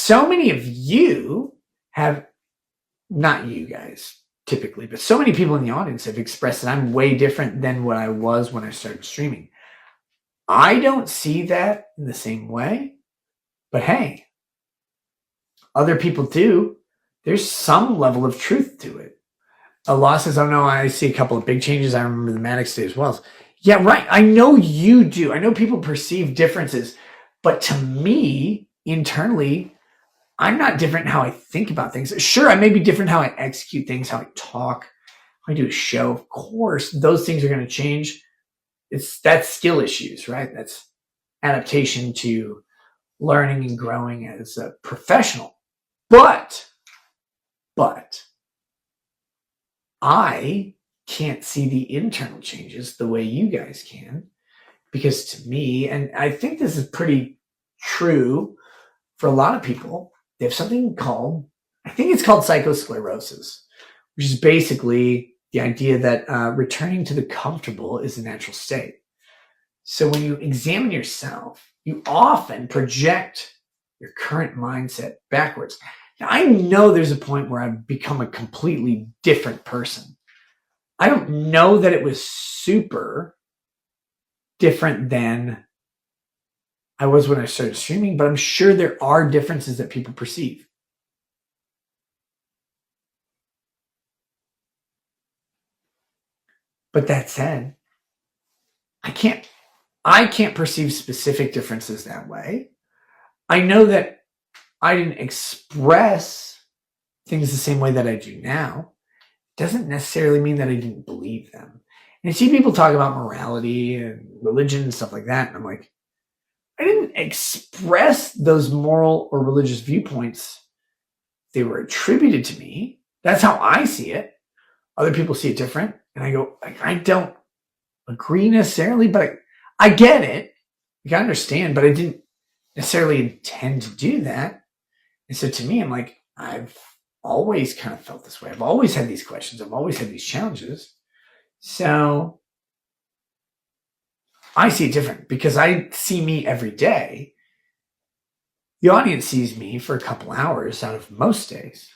so many of you have, not you guys typically, but so many people in the audience have expressed that I'm way different than what I was when I started streaming. I don't see that in the same way, but hey, other people do. There's some level of truth to it. Allah says, oh no, I see a couple of big changes. I remember the Maddox days as well. Yeah, right. I know you do. I know people perceive differences, but to me, internally, I'm not different in how I think about things. Sure, I may be different how I execute things, how I talk, how I do a show. Of course, those things are going to change. That's skill issues, right? That's adaptation to learning and growing as a professional. But I can't see the internal changes the way you guys can, because to me, and I think this is pretty true for a lot of people, they have something called, I think it's called psychosclerosis, which is basically the idea that returning to the comfortable is a natural state. So when you examine yourself, you often project your current mindset backwards. Now, I know there's a point where I've become a completely different person. I don't know that it was super different than I was when I started streaming, but I'm sure there are differences that people perceive. But that said, I can't perceive specific differences that way. I know that I didn't express things the same way that I do now. Doesn't necessarily mean that I didn't believe them. And I see people talk about morality and religion and stuff like that, and I'm like, I didn't express those moral or religious viewpoints. They were attributed to me. That's how I see it. Other people see it different. And I go, I don't agree necessarily, but I get it. I understand, but I didn't necessarily intend to do that. And so to me, I'm like, I've always kind of felt this way. I've always had these questions. I've always had these challenges. So I see it different because I see me every day. The audience sees me for a couple hours out of most days.